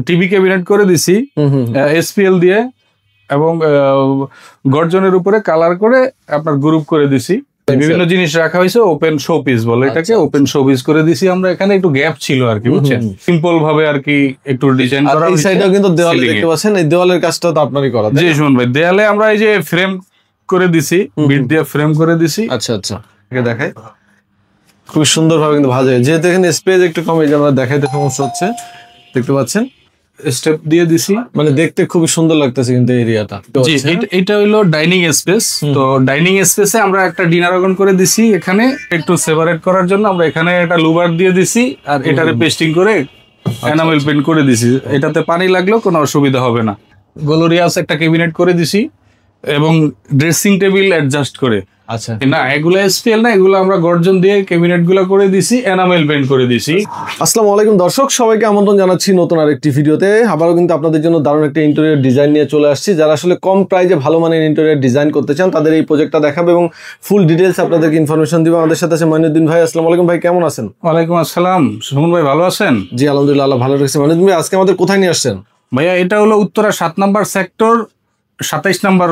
TV cabinet করে দিছি SPL দিয়ে এবং গর্জনের উপরে কালার করে আপনার গ্রুপ করে দিছি। বিভিন্ন জিনিস রাখা হয়েছে, ওপেন শো পিস বলে এটাকে, ওপেন শো পিস করে দিছি আমরা। এখানে একটু গ্যাপ ছিল আর কি, বুঝছেন, সিম্পল ভাবে আর কি একটু ডিজাইন করা হয়েছে। এই সাইডেও কিন্তু দেওয়ালে দেখতে পাচ্ছেন, এই দেওয়ালের কাজটা তো আপনারই করা। জি শুনুন ভাই, দেয়ালে আমরা এই যে ফ্রেম করে দিছি, বিট দিয়ে ফ্রেম করে দিছি। আচ্ছা আচ্ছা, এটা দেখাই খুব সুন্দর ভাবে কিন্তু ভাঁজ হয়, যেহেতু এখানে স্পেস একটু কম, এই যে আমরা দেখাইতে সমস্যা হচ্ছে, দেখতে পাচ্ছেন স্টেপ দিয়ে দিছি, মানে দেখতে খুবই সুন্দর লাগতেছে কিন্তু এরিয়াটা। জি এটা হলো ডাইনিং স্পেস। তো ডাইনিং স্পেসে আমরা একটা ডিনার ওয়াগন করে দিছি, এখানে একটু সেপারেট করার জন্য আমরা এখানে একটা লুবার দিয়ে দিছি আর এটারে পেস্টিং করে এনামেল পেইন্ট করে দিছি। এটাতে পানি লাগলেও কোনো অসুবিধা হবে না। গ্লোরিয়াস একটা ক্যাবিনেট করে দিছি এবং ড্রেসিং টেবিল অ্যাডজাস্ট করে। আচ্ছা না এগুলো এসপিএল না, এগুলো আমরা গর্জন দিয়ে ক্যাবিনেট গুলো করে দিছি, এনামেল পেইন্ট করে দিছি। আসসালামু আলাইকুম দর্শক, সবাইকে আমন্ত্রণ জানাচ্ছি নতুন আরেকটি ভিডিওতে। আবারও কিন্তু আপনাদের জন্য দারুণ একটা ইন্টেরিয়র ডিজাইন নিয়ে চলে আসছি। যারা আসলে কম প্রাইজে ভালো মানের ইন্টেরিয়র ডিজাইন করতে চান তাদের এই প্রজেক্টটা দেখাবে এবং ফুল ডিটেলস আপনাদেরকে ইনফরমেশন দিব। আমাদের সাথে আছে মঈনুদ্দিন ভাই। আসসালামু আলাইকুম ভাই, কেমন আছেন? ওয়ালাইকুম আসসালাম সুমন ভাই, ভালো আছেন? জি আলহামদুলিল্লাহ, আল্লাহ ভালো রেখেছে। মঈনুদ্দিন ভাই, আজকে আমাদের কোথায় নিয়ে আসছেন? ভাইয়া এটা হলো উত্তরা 7 নম্বর সেক্টর 27 নম্বর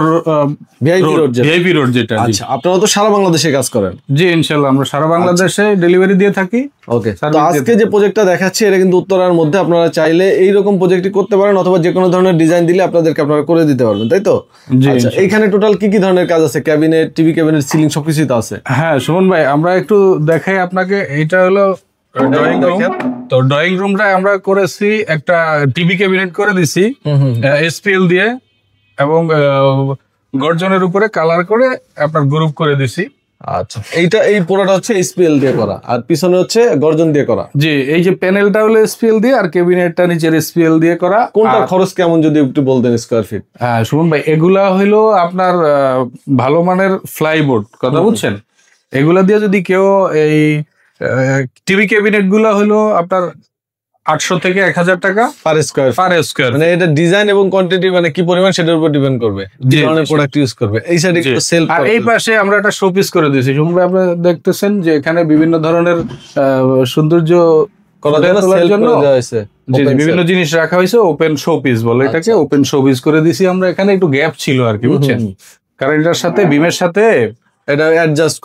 ভিআইপি রোড যেটা। আচ্ছা, আপনারা তো সারা বাংলাদেশে কাজ করেন? জি ইনশাআল্লাহ, আমরা সারা বাংলাদেশে ডেলিভারি দিয়ে থাকি। ওকে, তো আজকে যে প্রজেক্টটা দেখাচ্ছি এটা কিন্তু উত্তরার মধ্যে। আপনারা চাইলে এইরকম প্রজেক্টই করতে পারেন অথবা যে কোনো ধরনের ডিজাইন দিলে আপনারা করে দিতে পারবেন, তাই তো? আচ্ছা, এইখানে টোটাল কি কি ধরনের কাজ আছে? ক্যাবিনেট, টিভি ক্যাবিনেট, সিলিং সবকিছুই তো আছে। হ্যাঁ সুমন ভাই, আমরা একটু দেখাই আপনাকে। এটা হলো ড্রয়িং রুম। তো ড্রয়িং রুমটা আমরা করেছি একটা টিভি ক্যাবিনেট করে দিছি এসপিএল দিয়ে এবং গর্জনের উপরে কালার করে আপনার গ্রুপ করে দিছি। আচ্ছা, এই পুরোটা হচ্ছে এসপিএল দিয়ে করা আর পিছনে হচ্ছে গর্জন দিয়ে করা। জি, এই যে প্যানেলটা হলো এসপিএল দিয়ে আর ক্যাবিনেটটা নিচের এসপিএল দিয়ে করা। কোনটা খরচ কেমন যদি একটু বলতেন স্কয়ার ফিট? হ্যাঁ সুমন ভাই, এগুলা হইলো আপনার ভালো মানের ফ্লাইবোর্ড, কথা বুঝছেন। এগুলা দিয়ে যদি কেউ এই টিভি ক্যাবিনেট গুলা হইলো আপনার 800 থেকে 1000 টাকা পার স্কয়ার। মানে এটা ডিজাইন এবং কোয়ান্টিটি মানে কি পরিমাণ সেটার উপর ডিপেন্ড করবে কি ধরনের প্রোডাক্ট ইউজ করবে। এই সাইডে একটু সেল, আর এই পাশে আমরা একটা শোপিস করে দিয়েছি। সুমন ভাই, আপনারা দেখতেছেন যে এখানে বিভিন্ন ধরনের সৌন্দর্য করার জন্য বিভিন্ন জিনিস রাখা হয়েছে, ওপেন শো পিস বলে এটাকে, ওপেন শো পিস করে দিছি আমরা। এখানে একটু গ্যাপ ছিল আর কি, বুঝছেন, কারণ এটার সাথে বিমের সাথে এটা অ্যাডজাস্ট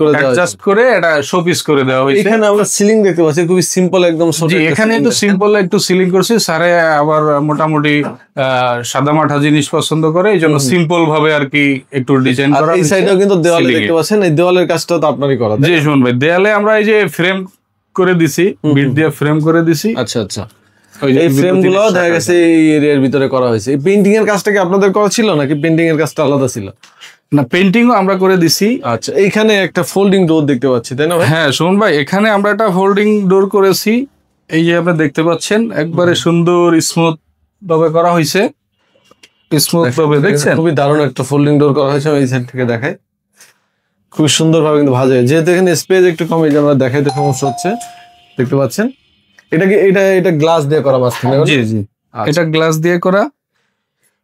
করে এটা শোপিস করে দেওয়া হয়েছে। এখানে আমরা সিলিং দেখতে পাচ্ছি, খুবই সিম্পল একদম। জি, এখানে একটু সিম্পল একটু সিলিং করছি। স্যারে আবার মোটামুটি সাদামাটা জিনিস পছন্দ করে, এই জন্য সিম্পল ভাবে আর কি একটু ডিজাইন করা। এই সাইডেও কিন্তু দেওয়ালে দেখতে পাচ্ছেন, এই দেওয়ালের কাজটা তো আপনারই করা। জি শুনুন ভাই, দেয়ালে আমরা এই যে ফ্রেম করে দিছি, বিট দিয়ে ফ্রেম করে দিছি। আচ্ছা আচ্ছা, এই ফ্রেম গুলো দেখা গেছে এই এরিয়ার ভিতরে করা হয়েছে। এই পেইন্টিং এর কাজটা কি আপনাদের করা ছিল নাকি পেইন্টিং এর কাজটা আলাদা ছিল? না, পেইন্টিংও আমরা করে দিছি। আচ্ছা, এইখানে একটা ফোল্ডিং ডোর দেখতে পাচ্ছি, তাই না? হ্যাঁ শুনুন ভাই, এখানে আমরা একটা ফোল্ডিং ডোর করেছি। এই যে আপনি দেখতে পাচ্ছেন, একবারে সুন্দর স্মুথ ভাবে করা হয়েছে, স্মুথ ভাবে দেখছেন। খুবই দারুণ একটা ফোল্ডিং ডোর করা হয়েছে। এই সাইড থেকে দেখাই খুব সুন্দর ভাবে কিন্তু ভাঁজ হয়, যেহেতু এখানে স্পেস একটু কম, এই যে আমরা দেখাইতে সমস্যা হচ্ছে, দেখতে পাচ্ছেন। এটা কি এটা গ্লাস দিয়ে করা মাঝখানে? জি জি, এটা গ্লাস দিয়ে করা।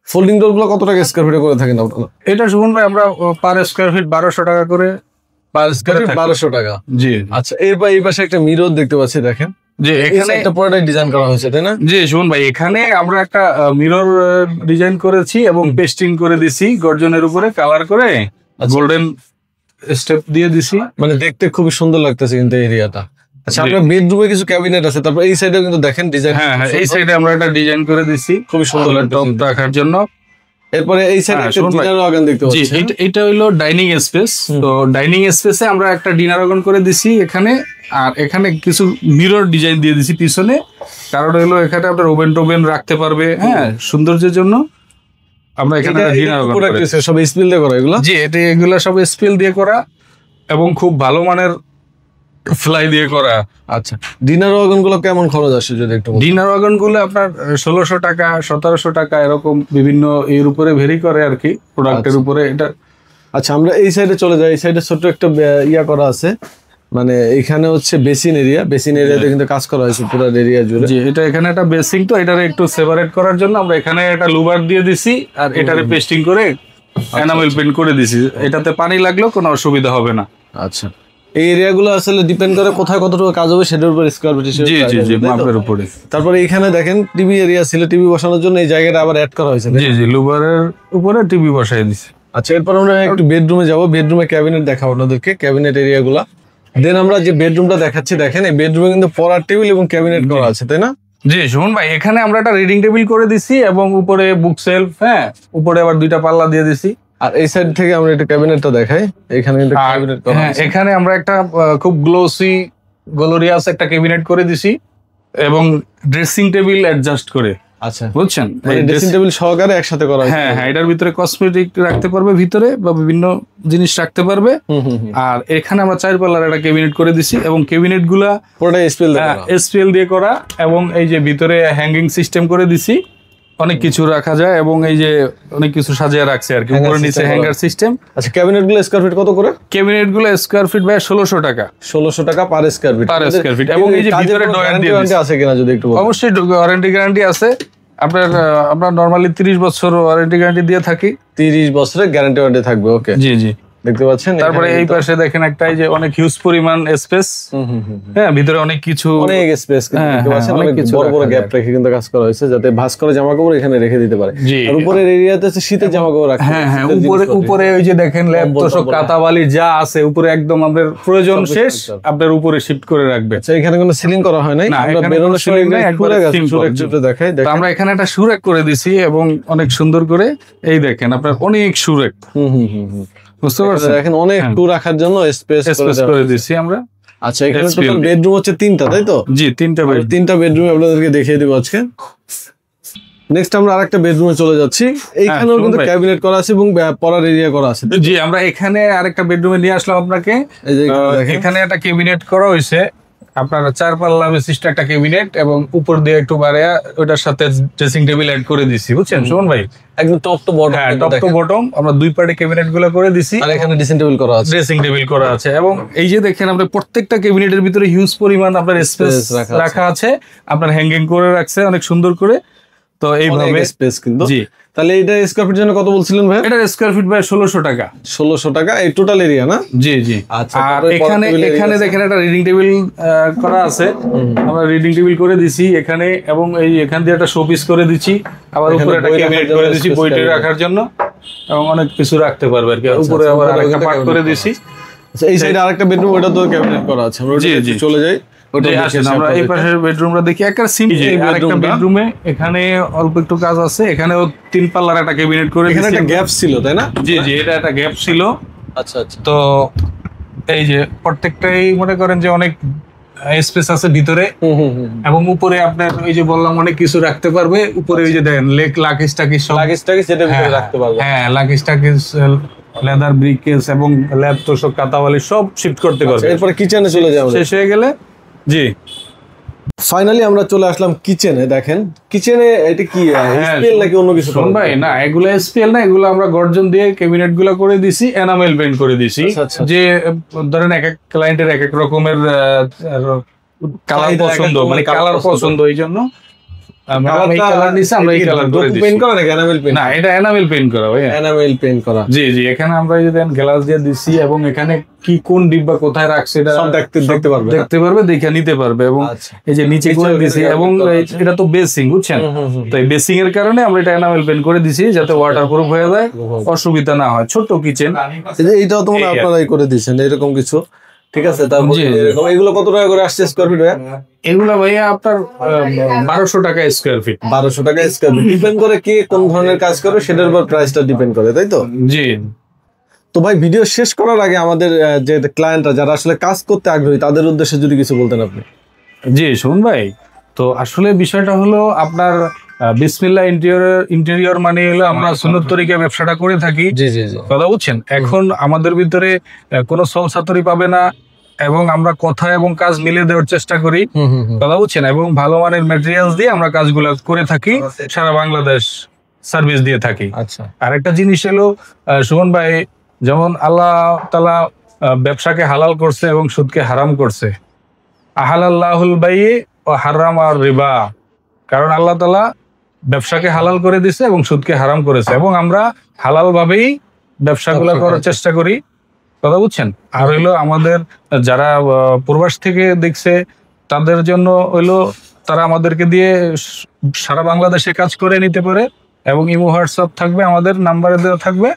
ফোল্ডিং ডোর গুলো কত টাকা স্কয়ার ফিটে করে থাকেন আপনারা? এটা শুনুন ভাই, আমরা পার স্কয়ার ফিট 1200 টাকা করে। পার স্কয়ার ফিট 1200 টাকা? জি। আচ্ছা, এরপর এই পাশে একটা মিরর দেখতে পাচ্ছি, দেখেন। যে এখানে একটা পুরোটাই ডিজাইন করা হয়েছে, তাই না? জি শুনুন ভাই, এখানে আমরা একটা মিরর ডিজাইন করেছি এবং পেস্টিং করে দিছি গর্জনের উপরে কালার করে, গোল্ডেন স্টেপ দিয়ে দিছি। মানে দেখতে খুবই সুন্দর লাগতেছে কিন্তু এরিয়াটা। আচ্ছা, আপনার বেডরুমে কিছু ক্যাবিনেট আছে, তারপর এই সাইডেও কিন্তু দেখেন ডিজাইন। হ্যাঁ হ্যাঁ, এই সাইডে আমরা একটা ডিজাইন করে দিছি খুবই সুন্দর টপ রাখার জন্য। এরপরে এই সাইডে একটা ডিনার ওয়াগন দেখতে পাচ্ছি। জি, এটা হলো ডাইনিং স্পেস। তো ডাইনিং স্পেসে আমরা একটা ডিনার ওয়াগন করে দিছি এখানে, আর এখানে কিছু মিরর ডিজাইন দিয়ে দিছি পিছনে, কারণ হলো এখানে আপনার ওভেন টোভেন রাখতে পারবে, হ্যাঁ, সৌন্দর্যের জন্য আমরা এখানে ডিনার ওয়াগন করে দিছি। সব স্পিল দিয়ে করা এগুলো? জি, এগুলো সব স্পিল দিয়ে করা এবং খুব ভালো মানের ফ্লাই দিয়ে করা। আচ্ছা, ডিনার ওয়াগন গুলো কেমন খরচ আসে যদি একটু? ডিনার ওয়াগন গুলো আপনার 1600 টাকা 1700 টাকা এরকম বিভিন্ন এর উপরে ভেরি করে আর কি, প্রোডাক্টের উপরে এটা। আচ্ছা, আমরা এই সাইডে চলে যাই। এই সাইডে ছোট একটা ইয়া করা আছে, মানে এখানে হচ্ছে বেসিন এরিয়াতে কিন্তু কাজ করা হয়েছে পুরো এরিয়া জুড়ে। জি, এটা এখানে একটা বেসিং, তো এটারে একটু সেপারেট করার জন্য আমরা এখানে একটা লুবার দিয়ে দিছি আর এটারে পেস্টিং করে এনামেল পেইন্ট করে দিছি। এটাতে পানি লাগলেও কোনো অসুবিধা হবে না। আচ্ছা, এই এরিয়াগুলো আসলে ডিপেন্ড করে কোথায় কতটুকু কাজ হবে সেটার উপর স্কয়ার ফিট হিসেবে জি জি জি মাপের উপরে। তারপরে এখানে দেখেন টিভি এরিয়া ছিল, টিভি বসানোর জন্য এই জায়গাটা আবার অ্যাড করা হয়েছে। জি জি লুবারের উপরে টিভি বসাই দিছি। আচ্ছা, এরপর আমরা একটু বেডরুমে যাব, বেডরুমে ক্যাবিনেট দেখাবো আপনাদেরকে, ক্যাবিনেট এরিয়াগুলো। দেন আমরা যে বেডরুমটা দেখাচ্ছি, দেখেন এই বেডরুমে কিন্তু পড়ার টেবিল এবং ক্যাবিনেট করা আছে, তাই না? জি সুমন ভাই, এখানে আমরা একটা রিডিং টেবিল করে দিছি এবং উপরে বুক সেলফ, হ্যাঁ উপরে আবার 2টা পাল্লা দিয়ে দিছি। আর এই সাইড থেকে আমরা একটু ক্যাবিনেটটা দেখাই, এখানে কিন্তু ক্যাবিনেট করা হ্যাঁ আছে। এখানে আমরা একটা খুব গ্লোরিয়াস একটা ক্যাবিনেট করে দিছি এবং ড্রেসিং টেবিল অ্যাডজাস্ট করে। আচ্ছা, বুঝছেন, মানে ড্রেসিং টেবিল সহকারে একসাথে করা হয়েছে। হ্যাঁ হ্যাঁ, এটার ভিতরে কসমেটিক রাখতে পারবে ভিতরে বা বিভিন্ন জিনিস রাখতে পারবে। আর এখানে আমরা 4 পাল্লার একটা ক্যাবিনেট করে দিছি এবং ক্যাবিনেট গুলা পুরোটা এসপিএল দিয়ে করা এবং এই যে ভিতরে হ্যাঙ্গিং সিস্টেম করে দিছি, অনেক কিছু রাখা যায় এবং এই যে অনেক কিছু সাজিয়ে রাখছে আর কি, উপরে নিচে হ্যাঙ্গার সিস্টেম। আচ্ছা, ক্যাবিনেট গুলো স্কয়ার ফিট কত করে? ক্যাবিনেট গুলো স্কয়ার ফিট ভাই 1600 টাকা। 1600 টাকা পার স্কয়ার ফিট। এবং এই যে ভিতরে ডয়ার দিয়ে দিছি, আছে কিনা যদি একটু বলেন। অবশ্যই ওয়ারেন্টি গ্যারান্টি আছে আপনার। আমরা নরমালি 30 বছর ওয়ারেন্টি গ্যারান্টি দিয়ে থাকি। 30 বছরের গ্যারান্টি ওয়ারেন্টি থাকবে। ওকে, জি জি, দেখতে পাচ্ছেন। তারপরে এই পাশে দেখেন একটা এই যে অনেক হিউজ পরিমাণ স্পেস, হ্যাঁ ভিতরে অনেক কিছু, অনেক স্পেস দেখতে পাচ্ছেন, অনেক বড় বড় গ্যাপ রেখে কিন্তু কাজ করা হয়েছে যাতে ভাঁজ করা জামা কাপড় এখানে রেখে দিতে পারে। আর উপরের এরিয়াতে আছে শীতের জামা কাপড় রাখা। হ্যাঁ হ্যাঁ, উপরে ওই যে দেখেন ল্যাপ তোষক কাঁথাবালি যা আছে উপরে একদম আপনার প্রয়োজন শেষ আপনার উপরে শিফট করে রাখবে। আচ্ছা, এখানে কোনো সিলিং করা হয় নাই, আমরা বেরোনোর সময় দেখাই। আমরা এখানে একটা সুরেক করে দিছি এবং অনেক সুন্দর করে এই দেখেন আপনার অনেক সুরেক, বুঝতে পারছেন, দেখেন অনেক টু রাখার জন্য স্পেস করে দিছি আমরা। আচ্ছা, এখানে টোটাল বেডরুম হচ্ছে 3টা, তাই তো? জি 3টা বেডরুম আপনাদেরকে দেখিয়ে দেব আজকে। নেক্সট আমরা আরেকটা বেডরুমে চলে যাচ্ছি। এইখানেও কিন্তু ক্যাবিনেট করা আছে এবং পড়ার এরিয়া করা আছে। জি, আমরা এখানে আরেকটা বেডরুমে নিয়ে আসলাম আপনাকে। এখানে একটা ক্যাবিনেট করা হয়েছে আপনার 4 পাল্লা বিশিষ্ট একটা ক্যাবিনেট এবং উপর দিয়ে একটু বাড়ায়া ওটার সাথে ড্রেসিং টেবিল অ্যাড করে দিছি, বুঝছেন সুমন ভাই? একদম টপ টু বটম। হ্যাঁ, টপ টু বটম আমরা 2 পার্টে ক্যাবিনেট গুলো করে দিছি। আর এখানে ড্রেসিং টেবিল করা আছে, এবং এই যে দেখেন আপনার প্রত্যেকটা ক্যাবিনেটের ভিতরে হিউজ পরিমাণ আপনার স্পেস রাখা আছে, আপনার হ্যাঙ্গিং করে রাখছে অনেক সুন্দর করে। তো এইভাবে স্পেস কিন্তু। জি, তাহলে এটা স্কয়ার ফিট জন্য কত বলছিলেন ভাই? এটা স্কয়ার ফিট ভাই 1600 টাকা। 1600 টাকা এই টোটাল এরিয়া না? জি জি। আচ্ছা, আর এখানে দেখেন একটা রিডিং টেবিল করা আছে, আমরা রিডিং টেবিল করে দিছি এখানে এবং এই এখান দিয়ে একটা শোপিস করে দিচ্ছি, আবার উপরে একটা ক্যাবিনেট করে দিছি বইটা রাখার জন্য এবং অনেক কিছু রাখতে পারবে আর কি। উপরে আবার আরেকটা পার্ট করে দিছি। আচ্ছা, এই সাইডে আরেকটা বেডরুম, ওটা তো ক্যাবিনেট করা আছে। আমরা চলে যাই, আমরা এই পাশের বেডরুমটা দেখি। একটা সিম্পল আরেকটা বেডরুমে এখানে অল্প একটু কাজ আছে, এখানেও 3 পাল্লার একটা ক্যাবিনেট করে দিয়েছি। এখানে একটা গ্যাপ ছিল, তাই না? জি জি, এটা একটা গ্যাপ ছিল। আচ্ছা আচ্ছা। তো এই যে প্রত্যেকটাই মনে করেন যে অনেক স্পেস আছে ভিতরে এবং উপরে আপনার ওই যে বললাম অনেক কিছু রাখতে পারবে। উপরে ওই যে দেখেন লাগেজ টাকিজ সব যেটা ভিতরে রাখতে পারবে। হ্যাঁ, লাগেজ টাকিজ, লেদার ব্রিকেস এবং ল্যাপ তোষক কাঁথাবালি সব শিফট করতে পারবে। এরপরে কিচেনে চলে যাবো, শেষ হয়ে গেলে। জি, ফাইনালি আমরা চলে আসলাম কিচেনে। দেখেন কিচেনে এটা কি এসপিএল নাকি অন্য কিছু? শুন ভাই, না এগুলো এসপিএল না, এগুলো আমরা গর্জন দিয়ে ক্যাবিনেট গুলো করে দিছি, এনামেল পেইন্ট করে দিছি। যে ধরেন এক এক ক্লায়েন্টের এক এক রকমের কালার পছন্দ, মানে কালার পছন্দ, এই জন্য এখানে আমরা গ্লাস দিয়ে দিচ্ছি এবং এখানে কি কোন ডিব্বা কোথায় রাখছে দেখতে পারবে, দেখে নিতে পারবে। এবং এই যে নিচে করে দিছি এবং এটা তো বেসিং, বুঝছেন? তো এই বেসিং এর কারণে আমরা এটা এনামেল পেইন্ট করে দিছি যাতে ওয়াটার প্রুফ হয়ে যায়, অসুবিধা না হয়। ছোট কিচেন, এইটাও তোমরা আপনারাই করে দিচ্ছেন এরকম কিছু, ঠিক আছে? তারপরে এগুলো কত টাকা করে আসছে স্কয়ার ফিট? এগুলা ভাইয়া আপনার 1200 টাকা স্কয়ার ফিট। 1200 টাকা স্কয়ার ফিট। ডিপেন্ড করে কে কোন ধরনের কাজ করে সেটার উপর প্রাইসটা ডিপেন্ড করে, তাই তো? জি। তো ভাই, ভিডিও শেষ করার আগে আমাদের যে ক্লায়েন্টরা যারা আসলে কাজ করতে আগ্রহী তাদের উদ্দেশ্যে যদি কিছু বলতেন আপনি। জি শুন ভাই, তো আসলে বিষয়টা হলো আপনার বিসমিল্লাহ ইন্টেরিয়র মানে হলো আমরা সুন্নত তরিকা ব্যবসাটা করে থাকি। জি জি জি, কথা বুঝছেন? এখন আমাদের ভিতরে কোনো সলসাতুরি পাবে না এবং আমরা কথা এবং কাজ মিলে দেওয়ার চেষ্টা করি, কথা বুঝছেন? এবং ভালো মানের ম্যাটেরিয়ালস দিয়ে আমরা কাজগুলো করে থাকি, সারা বাংলাদেশ সার্ভিস দিয়ে থাকি। আচ্ছা, আরেকটা জিনিস হলো সুমন ভাই, যেমন আল্লাহ তাআলা ব্যবসাকে হালাল করছে এবং সুদকে হারাম করছে। আহালাল্লাহুল বাইয়ে ও হারামার রিবা, কারণ আল্লাহ তাআলা ব্যবসাকে হালাল করে দিছে এবং সুদকে হারাম করেছে এবং আমরা হালাল ভাবেই ব্যবসাগুলো করার চেষ্টা করি। কথা বুঝছেন। আর হইলো আমাদের যারা প্রবাস থেকে দেখছে তাদের জন্য হইলো তারা আমাদেরকে দিয়ে সারা বাংলাদেশে কাজ করে নিতে পারে, এবং ইমো হোয়াটসঅ্যাপ থাকবে, আমাদের নাম্বারে দেওয়া থাকবে।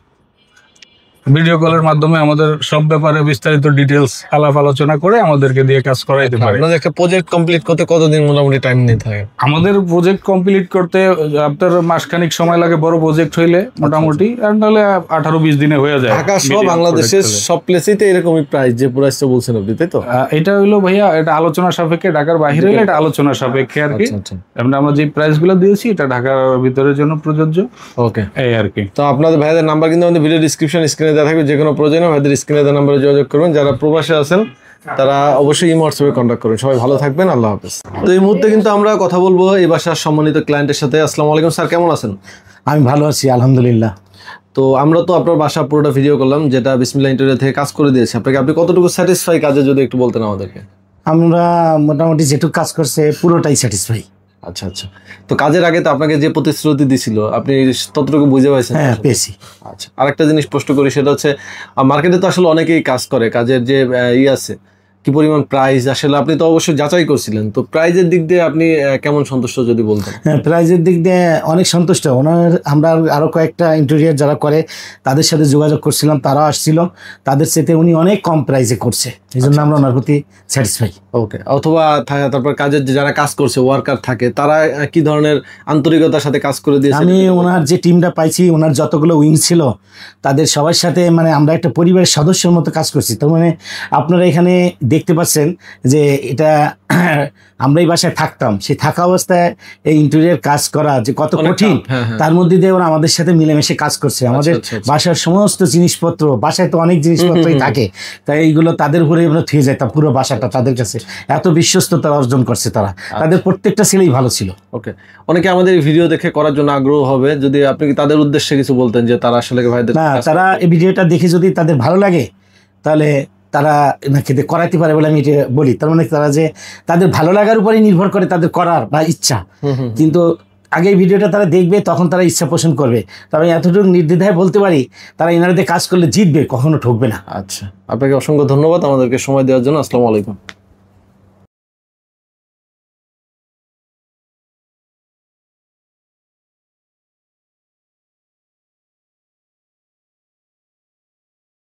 ভিডিও কলের মাধ্যমে আমাদের সব ব্যাপারে বিস্তারিত ডিটেলস আলাপ আলোচনা করে আমাদেরকে দিয়ে কাজ করাইতে পারে। আপনাদের একটা প্রজেক্ট কমপ্লিট করতে কতদিন মোটামুটি টাইম নিতে থাকে? আমাদের প্রজেক্ট কমপ্লিট করতে আপনার মাসখানিক সময় লাগে বড় প্রজেক্ট হইলে মোটামুটি, আর নাহলে 18-20 দিনে হয়ে যায়। ঢাকা সহ বাংলাদেশের সব প্লেসেই তো এরকমই প্রাইস, যে প্রাইসটা বলছেন আপনি, তাই তো? এটা হইলো ভাইয়া, এটা আলোচনা সাপেক্ষে, ঢাকার বাইরে হলে এটা আলোচনা সাপেক্ষে আর কি। আমরা যে প্রাইস গুলো দিয়েছি এটা ঢাকার ভিতরের জন্য প্রযোজ্য। ওকে, এই আর কি। তো আপনাদের ভাইদের নাম্বার কিন্তু আমাদের ভিডিও ডিসক্রিপশন স্ক্রিনে দেওয়া থাকবে, যে কোনো প্রয়োজনে ভাইদের স্ক্রিনে দেওয়া নাম্বারে যোগাযোগ করবেন। যারা প্রবাসে আছেন তারা অবশ্যই ইমো হোয়াটসঅ্যাপে কন্ট্যাক্ট করবেন। সবাই ভালো থাকবেন, আল্লাহ হাফেজ। তো এই মুহূর্তে কিন্তু আমরা কথা বলবো এই বাসার সম্মানিত ক্লায়েন্টের সাথে। আসসালামু আলাইকুম স্যার, কেমন আছেন? আমি ভালো আছি আলহামদুলিল্লাহ। তো আমরা তো আপনার বাসা পুরোটা ভিডিও করলাম, যেটা বিসমিল্লাহ ইন্টেরিয়র থেকে কাজ করে দিয়েছে আপনাকে। আপনি কতটুকু স্যাটিসফাই কাজে, যদি একটু বলতেন আমাদেরকে। আমরা মোটামুটি যেটুকু কাজ করছে পুরোটাই স্যাটিসফাই। আচ্ছা আচ্ছা, তো কাজের আগে তো আপনাকে যে প্রতিশ্রুতি দিছিল আপনি ততটুকু বুঝে পাইছেন? হ্যাঁ, পেয়েছি। আচ্ছা, আরেকটা জিনিস স্পষ্ট করি, সেটা হচ্ছে মার্কেটে তো আসলে অনেকেই কাজ করে, কাজের যে আছে কি পরিমাণ প্রাইস, আসলে আপনি তো অবশ্যই যাচাই করছিলেন, তো প্রাইজের দিক দিয়ে আপনি কেমন সন্তুষ্ট যদি বলতেন? হ্যাঁ, প্রাইজের দিক দিয়ে অনেক সন্তুষ্ট। আমরা আরও কয়েকটা ইন্টেরিয়র যারা করে তাদের সাথে যোগাযোগ করছিলাম, তারাও আসছিল, তাদের সাথে উনি অনেক কম প্রাইসে করছে, এই জন্য আমরা ওনার প্রতি স্যাটিসফাই। ওকে, অথবা তারপর কাজের যারা কাজ করছে ওয়ার্কার থাকে, তারা কি ধরনের আন্তরিকতার সাথে কাজ করে দিয়েছে? আমি ওনার যে টিমটা পাইছি, ওনার যতগুলো উইং ছিল তাদের সবার সাথে মানে আমরা একটা পরিবারের সদস্যের মতো কাজ করছি। তার মানে আপনারা এখানে দেখতে পাচ্ছেন যে এটা আমরা এই বাসায় থাকতাম, সেই থাকা অবস্থায় এই ইন্টেরিয়র কাজ করা যে কত কঠিন, তার মধ্যে দিয়ে ওরা আমাদের সাথে মিলেমিশে কাজ করছে। আমাদের বাসার সমস্ত জিনিসপত্র, বাসায় তো অনেক জিনিসপত্রই থাকে, তাই এইগুলো তাদের উপরে আমরা থুয়ে যেতাম পুরো বাসাটা তাদের কাছে। এত বিশ্বস্ততা অর্জন করছে তারা, তাদের প্রত্যেকটা ছেলেই ভালো ছিল। ওকে, অনেকে আমাদের ভিডিও দেখে করার জন্য আগ্রহ হবে, যদি আপনি কি তাদের উদ্দেশ্যে কিছু বলতেন যে তারা আসলে ভাইদের না, তারা এই ভিডিওটা দেখে যদি তাদের ভালো লাগে তাহলে তারা নাকি করাইতে পারে বলে আমি এটা বলি। তার মানে তারা যে তাদের ভালো লাগার উপরেই নির্ভর করে তাদের করার বা ইচ্ছা, কিন্তু আগে এই ভিডিওটা তারা দেখবে, তখন তারা ইচ্ছা পোষণ করবে। তবে এতটুকু নির্দ্বিধায় বলতে পারি তারা এনারাতে কাজ করলে জিতবে, কখনো ঠকবে না। আচ্ছা, আপনাকে অসংখ্য ধন্যবাদ আমাদেরকে সময় দেওয়ার জন্য। আসসালামু আলাইকুম।